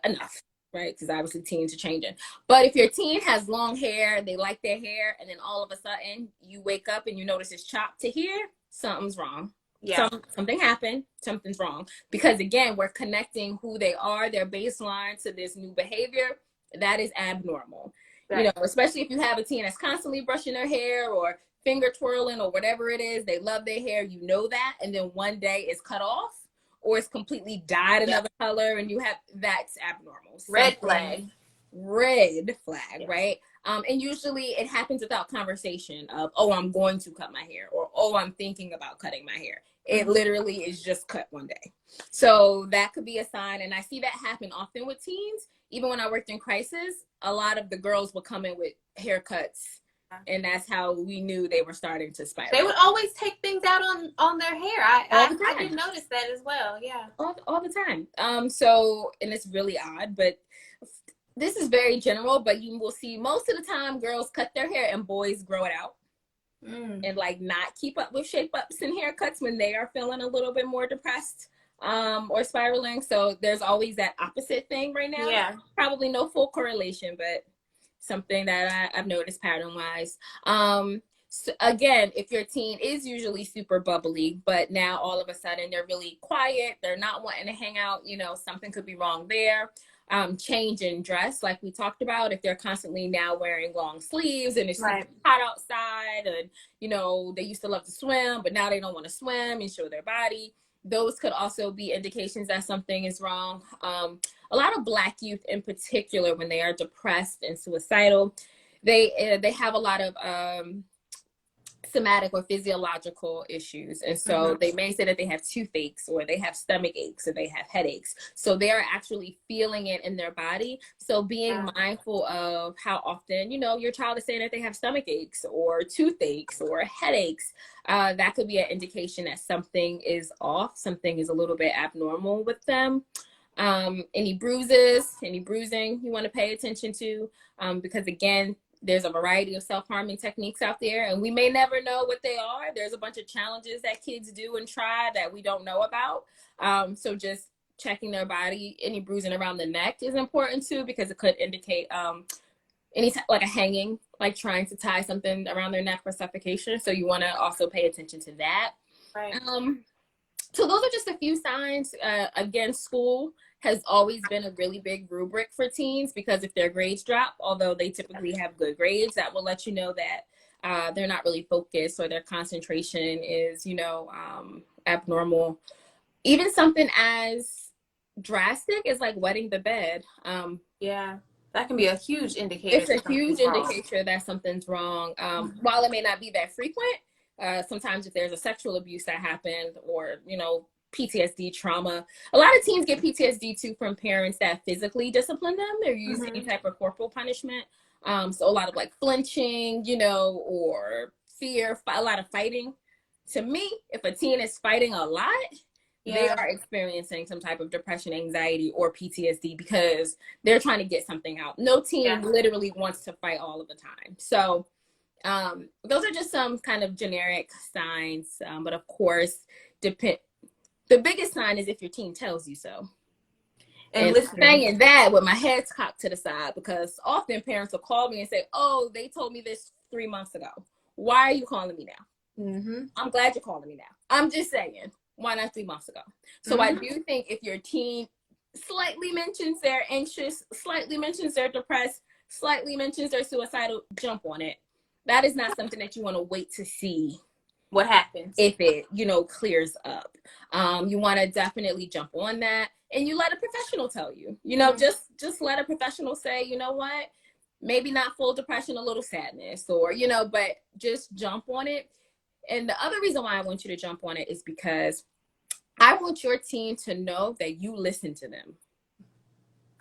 enough, right? Because obviously teens are changing. But if your teen has long hair, they like their hair, and then all of a sudden you wake up and you notice it's chopped to here, something's wrong. Yeah. Something happened, something's wrong. Because again, we're connecting who they are, their baseline, to this new behavior. That is abnormal. Right. Especially if you have a teen that's constantly brushing their hair or finger twirling or whatever it is, they love their hair, that, and then one day it's cut off or it's completely dyed another color, and that's abnormal. Red flag, right? And usually it happens without conversation of, oh, I'm going to cut my hair, or, oh, I'm thinking about cutting my hair. It literally is just cut one day. So that could be a sign. And I see that happen often with teens. Even when I worked in crisis, a lot of the girls would come in with haircuts, and that's how we knew they were starting to spiral. They would always take things out on their hair. I did notice that as well. Yeah. All the time. So, and it's really odd, but this is very general, but you will see most of the time girls cut their hair and boys grow it out. And like not keep up with shape ups and haircuts when they are feeling a little bit more depressed or spiraling. So there's always that opposite thing right now. Yeah. Probably no full correlation, but something that I've noticed pattern wise. So again, if your teen is usually super bubbly, but now all of a sudden they're really quiet, they're not wanting to hang out, something could be wrong there. Change in dress, like we talked about, if they're constantly now wearing long sleeves and it's hot outside, and they used to love to swim, but now they don't want to swim and show their body. Those could also be indications that something is wrong. A lot of Black youth in particular, when they are depressed and suicidal, they have a lot of somatic or physiological issues. And so they may say that they have toothaches or they have stomach aches or they have headaches. So they are actually feeling it in their body. So being mindful of how often, you know, your child is saying that they have stomach aches or toothaches or headaches, that could be an indication that something is off, something is a little bit abnormal with them. Any bruises, any bruising you want to pay attention to, because again, there's a variety of self-harming techniques out there, and we may never know what they are. There's a bunch of challenges that kids do and try that we don't know about. So just checking their body. Any bruising around the neck is important too, because it could indicate like a hanging, like trying to tie something around their neck for suffocation. So you want to also pay attention to that. Right. So those are just a few signs. Again, school has always been a really big rubric for teens, because if their grades drop, although they typically have good grades, that will let you know that they're not really focused or their concentration is, you know, abnormal. Even something as drastic as like wetting the bed. Yeah, that can be a huge indicator. It's a huge indicator that something's wrong. While it may not be that frequent, sometimes if there's a sexual abuse that happened, or, you know, PTSD, trauma. A lot of teens get PTSD too from parents that physically discipline them. They're using any type of corporal punishment. So a lot of like flinching, you know, or fear, a lot of fighting. To me, if a teen is fighting a lot, they are experiencing some type of depression, anxiety, or PTSD, because they're trying to get something out. No teen literally wants to fight all of the time. So those are just some kind of generic signs. But of course, the biggest sign is if your teen tells you so. And saying that with my head cocked to the side, because often parents will call me and say, oh, they told me this 3 months ago. Why are you calling me now? I'm glad you're calling me now. I'm just saying, why not 3 months ago? So I do think if your teen slightly mentions they're anxious, slightly mentions they're depressed, slightly mentions they're suicidal, jump on it. That is not something that you want to wait to see what happens if it, you know, clears up. You want to definitely jump on that, and you let a professional tell you, you know, just let a professional say, you know what, maybe not full depression, a little sadness, or, you know, but just jump on it. And the other reason why I want you to jump on it is because I want your teen to know that you listen to them.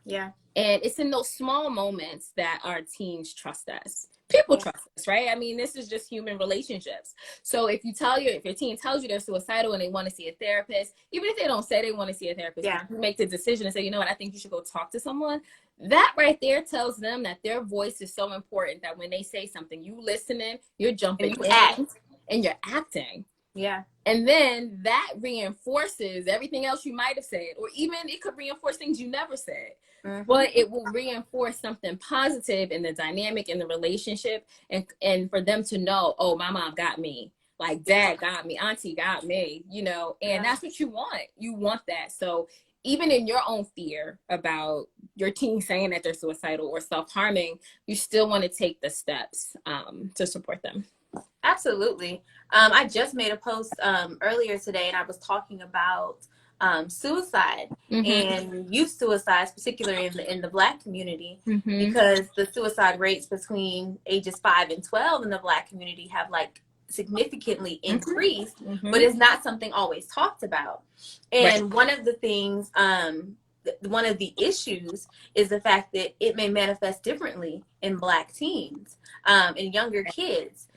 Yeah. And it's in those small moments that our teens trust us. People trust us, right? I mean, this is just human relationships. So if your teen tells you they're suicidal and they want to see a therapist, even if they don't say they want to see a therapist, you make the decision and say, you know what, I think you should go talk to someone. That right there tells them that their voice is so important that when they say something, you listening, you're jumping in, and you're acting. Yeah. And then that reinforces everything else you might have said, or even it could reinforce things you never said. But it will reinforce something positive in the dynamic, in the relationship, and for them to know, oh, my mom got me, like dad got me, auntie got me, you know, and that's what you want. You want that. So even in your own fear about your teen saying that they're suicidal or self-harming, you still want to take the steps to support them. Absolutely. I just made a post earlier today, and I was talking about suicide and youth suicides, particularly in the Black community, because the suicide rates between ages 5 and 12 in the Black community have like significantly increased, but it's not something always talked about. And one of the things, one of the issues is the fact that it may manifest differently in Black teens and younger kids.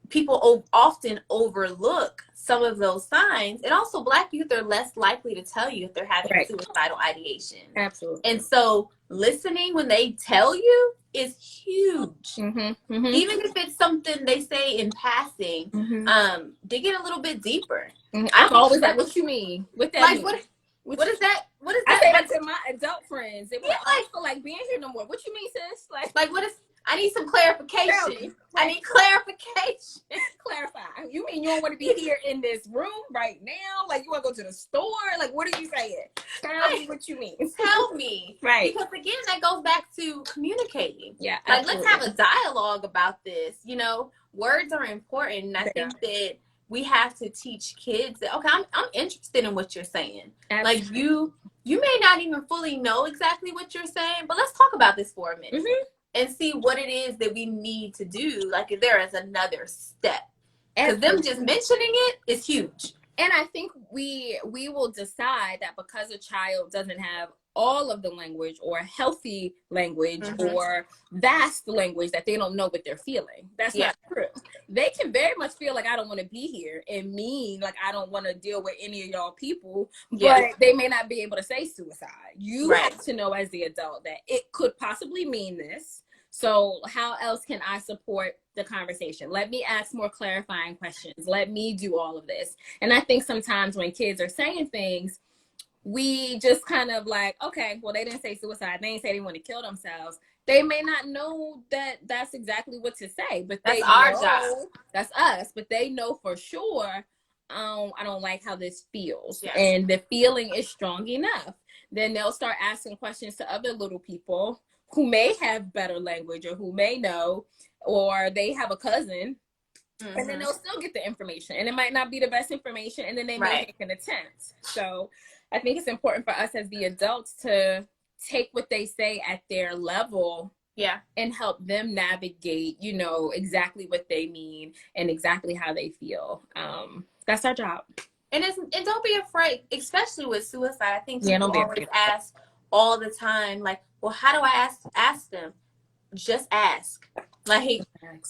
People often overlook some of those signs, and also Black youth are less likely to tell you if they're having suicidal ideation. Absolutely. And so listening when they tell you is huge. Even if it's something they say in passing, dig in a little bit deeper. I'm always like, what you mean? What that mean? What is that? What is I that? say that to my adult friends. They were like, I don't feel like being here no more. What you mean, sis? Like what is? I need some clarification. I need clarification. Clarify. You mean you don't want to be here in this room right now? Like you want to go to the store? Like what are you saying? Tell me what you mean. Tell me. Right. Because again, that goes back to communicating. Yeah. Like let's have a dialogue about this. You know, words are important, and I think that we have to teach kids that I'm interested in what you're saying. Absolutely. Like you may not even fully know exactly what you're saying, but let's talk about this for a minute. And see what it is that we need to do. Like if there is another step Because them just mentioning it is huge. And I think we will decide that because a child doesn't have all of the language or healthy language or vast language, that they don't know what they're feeling. That's not true. They can very much feel like I don't want to be here and mean like I don't want to deal with any of y'all people, but they may not be able to say suicide. You have to know as the adult that it could possibly mean this. So how else can I support the conversation? Let me ask more clarifying questions. Let me do all of this. And I think sometimes when kids are saying things, we just kind of like, okay, well, they didn't say suicide. They didn't say they want to kill themselves. They may not know that that's exactly what to say, but that's our job. That's us. But they know for sure, I don't like how this feels. And the feeling is strong enough. Then they'll start asking questions to other little people who may have better language or who may know, or they have a cousin, and then they'll still get the information. And it might not be the best information, and then they may make an attempt. So I think it's important for us as the adults to take what they say at their level and help them navigate, you know, exactly what they mean and exactly how they feel. That's our job. And don't be afraid, especially with suicide. I think people always ask all the time, like, well, how do I ask them? Just ask. Like,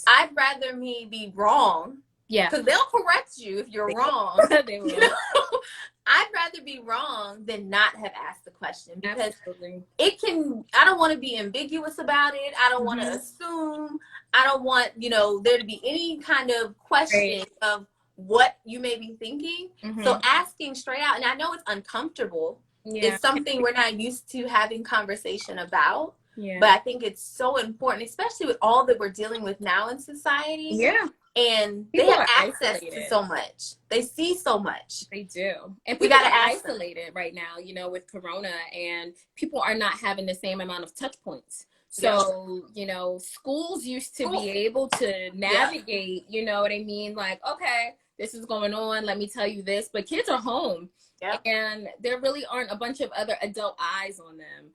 I'd rather me be wrong. Because they'll correct you if you're wrong. They will. You know? I'd rather be wrong than not have asked the question, because I don't want to be ambiguous about it. I don't want to assume. I don't want, you know, there to be any kind of question of what you may be thinking. So asking straight out, and I know it's uncomfortable. It's something we're not used to having conversation about. But I think it's so important, especially with all that we're dealing with now in society. And people they have access to so much. They see so much. They do. And we got to isolate it right now, you know, with Corona, and people are not having the same amount of touch points. So, you know, schools used to be able to navigate, you know what I mean? Like, okay, this is going on. Let me tell you this. But kids are home and there really aren't a bunch of other adult eyes on them.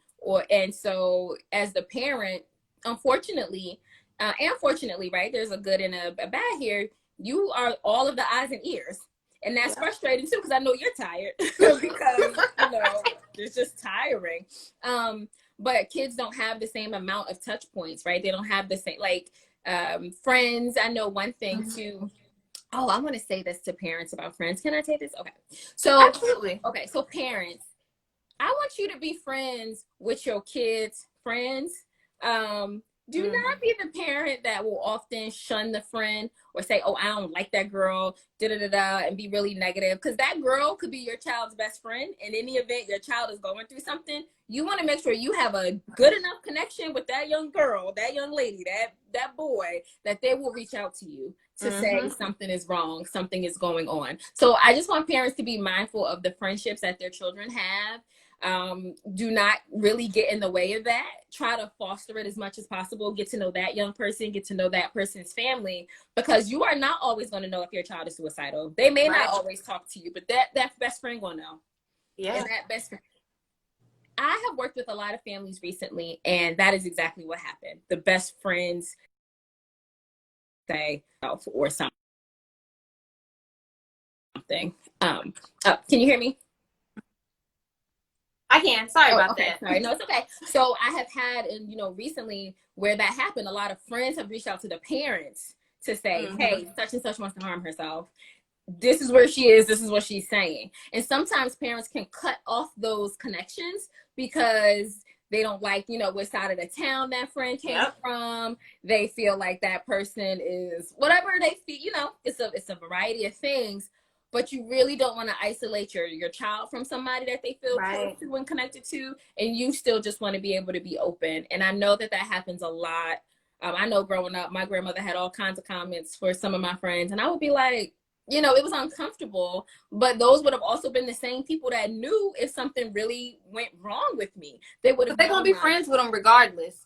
And so as the parent, unfortunately, and fortunately, right, there's a good and a bad here. You are all of the eyes and ears. And that's frustrating too, because I know you're tired because, you know, it's just tiring. But kids don't have the same amount of touch points, right? They don't have the same, like, friends. I know one thing too. Oh, I want to say this to parents about friends. Can I take this? Okay. So, absolutely. Okay. So parents, I want you to be friends with your kids' friends. Do not be the parent that will often shun the friend or say, oh, I don't like that girl, and be really negative. Because that girl could be your child's best friend. In any event, your child is going through something. You want to make sure you have a good enough connection with that young girl, that young lady, that boy, that they will reach out to you to say something is wrong, something is going on. So I just want parents to be mindful of the friendships that their children have. Do not really get in the way of that. Try to foster it as much as possible. Get to know that young person, get to know that person's family, because you are not always going to know if your child is suicidal. They may not always talk to you, but that best friend will know. And that best friend. I have worked with a lot of families recently, and that is exactly what happened. The best friends say or something. Can you hear me? I can. Sorry about that. Sorry. No, it's okay. So I have had, and you know, recently where that happened, a lot of friends have reached out to the parents to say, hey, such and such wants to harm herself. This is where she is. This is what she's saying. And sometimes parents can cut off those connections because they don't like, you know, what side of the town that friend came from. They feel like that person is whatever they feel, you know, it's a variety of things. But you really don't want to isolate your child from somebody that they feel close to and connected to. And you still just want to be able to be open. And I know that happens a lot. I know growing up, my grandmother had all kinds of comments for some of my friends. And I would be like, you know, it was uncomfortable. But those would have also been the same people that knew if something really went wrong with me. They would have. They're going to be friends with them regardless.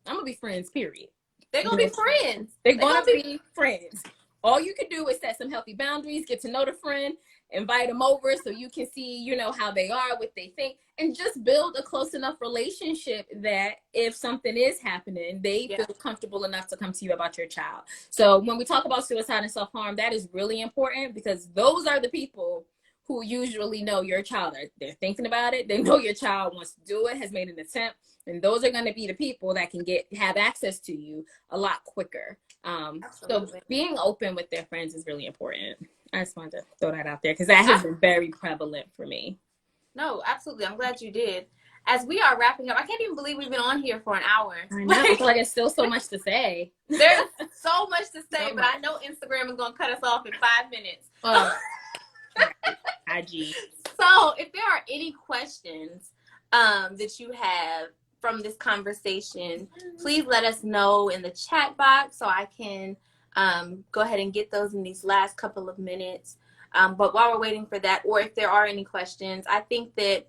I'm going to be friends, period. They're going to be friends. They're going to be friends. All you can do is set some healthy boundaries, get to know the friend, invite them over so you can see, you know, how they are, what they think, and just build a close enough relationship that if something is happening, they feel comfortable enough to come to you about your child. So when we talk about suicide and self-harm, that is really important, because those are the people who usually know your child. They're thinking about it. They know your child wants to do it, has made an attempt. And those are going to be the people that can have access to you a lot quicker. So being open with their friends is really important. I just wanted to throw that out there because that has been very prevalent for me. No, absolutely. I'm glad you did. As we are wrapping up, I can't even believe we've been on here for an hour. I know. I feel like there's still so much to say. There's so much to say, but I know Instagram is going to cut us off in 5 minutes. IG. So if there are any questions that you have from this conversation, please let us know in the chat box so I can go ahead and get those in these last couple of minutes. But while we're waiting for that, or if there are any questions, I think that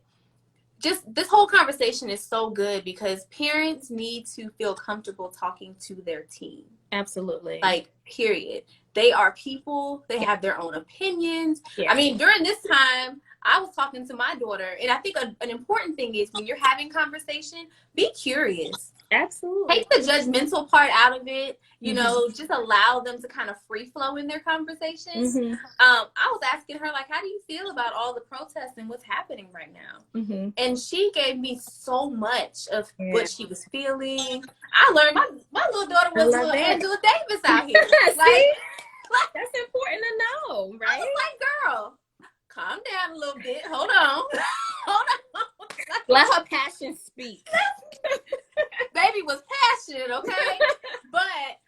just this whole conversation is so good because parents need to feel comfortable talking to their teen. Absolutely. Like, period. They are people. They have their own opinions. Yeah. I mean, during this time, I was talking to my daughter, and I think an important thing is when you're having conversation, be curious. Absolutely. Take the judgmental part out of it. You know, just allow them to kind of free flow in their conversations. I was asking her, like, how do you feel about all the protests and what's happening right now? And she gave me so much of what she was feeling. I learned my little daughter was little Angela Davis out here. Like, that's important to know, right? I was like, girl, calm down a little bit. Hold on. Hold on. Let her passion speak. Baby was passionate, okay? But,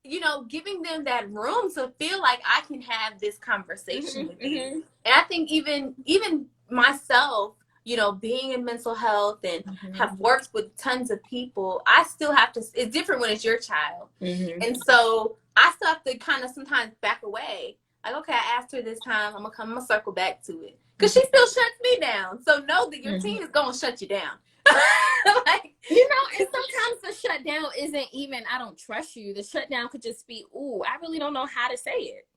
you know, giving them that room to feel like I can have this conversation with you. And I think even myself, you know, being in mental health and have worked with tons of people, I still have to, it's different when it's your child. And so I still have to kind of sometimes back away. Like, okay, I asked her this time, I'm gonna circle back to it. Because she still shuts me down. So know that your teen is gonna shut you down. Like, you know, and sometimes the shutdown isn't even, I don't trust you. The shutdown could just be, ooh, I really don't know how to say it.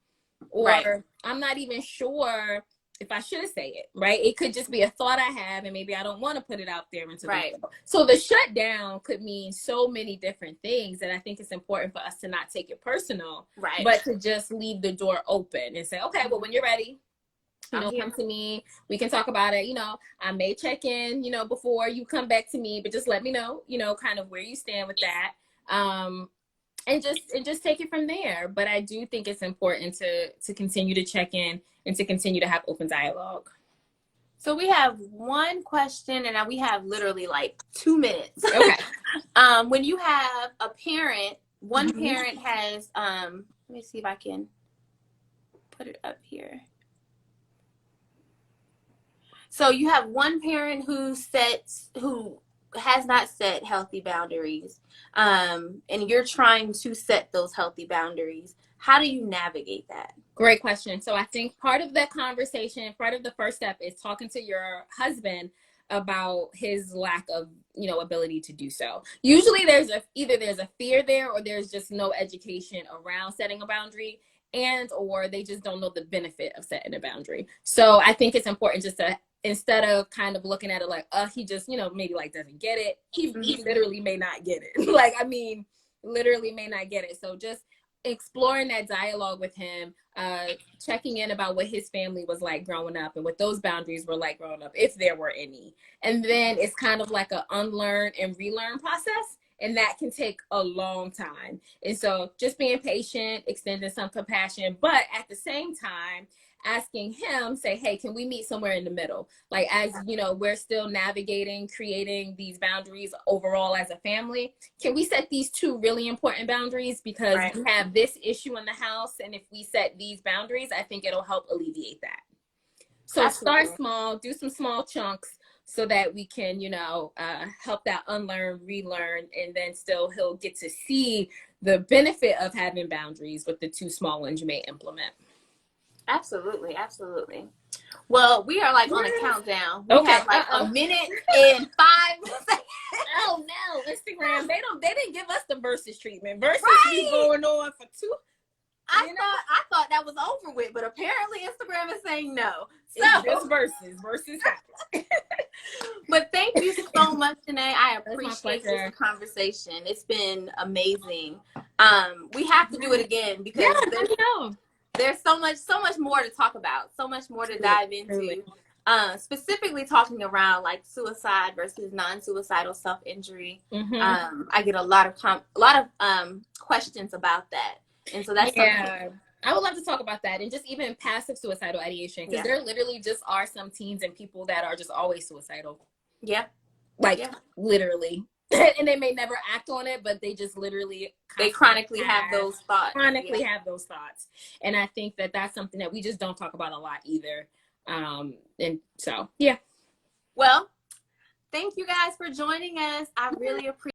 Or I'm not even sure if I should say it, right? It could just be a thought I have, and maybe I don't want to put it out there into the world. So the shutdown could mean so many different things that I think it's important for us to not take it personal, but to just leave the door open and say, okay, well, when you're ready, you know, come to me. We can talk about it. You know, I may check in, you know, before you come back to me, but just let me know, you know, kind of where you stand with that. And just take it from there. But I do think it's important to continue to check in and to continue to have open dialogue. So we have one question, and we have literally like 2 minutes. Okay. When you have a parent, one parent has, let me see if I can put it up here. So you have one parent who has not set healthy boundaries, and you're trying to set those healthy boundaries. How do you navigate that? Great question. So I think part of that conversation, part of the first step is talking to your husband about his lack of, you know, ability to do so. Usually either there's a fear there, or there's just no education around setting a boundary, or they just don't know the benefit of setting a boundary. So I think it's important just to, instead of kind of looking at it like, he just, you know, maybe like doesn't get it. He literally may not get it. Like, I mean, literally may not get it. So just exploring that dialogue with him, checking in about what his family was like growing up and what those boundaries were like growing up, if there were any. And then it's kind of like an unlearn and relearn process. And that can take a long time. And so just being patient, extending some compassion, but at the same time, asking him, say, hey, can we meet somewhere in the middle? Like, as you know, we're still navigating, creating these boundaries overall as a family. Can we set these two really important boundaries? Because we have this issue in the house. And if we set these boundaries, I think it'll help alleviate that. So start small, do some small chunks so that we can, you know, help that unlearn, relearn, and then still he'll get to see the benefit of having boundaries with the two small ones you may implement. Absolutely, absolutely. Well, we are like on a countdown. We have like a minute and 5 seconds. Oh no, Instagram, they didn't give us the versus treatment. Versus be going on for 2. I thought that was over with, but apparently Instagram is saying no. So it's just versus happens. But thank you so much, Jaynay. I That's my appreciate pleasure. this conversation. It's been amazing. We have to do it again because there's so much more to talk about, so much more to dive into. Specifically talking around like suicide versus non-suicidal self-injury. I get a lot of questions about that, and so that's something I would love to talk about that, and just even passive suicidal ideation, because there literally just are some teens and people that are just always suicidal. Literally. And they may never act on it, but they just literally chronically have those thoughts. Have those thoughts. And I think that that's something that we just don't talk about a lot either. And so, yeah. Well, thank you guys for joining us. I really appreciate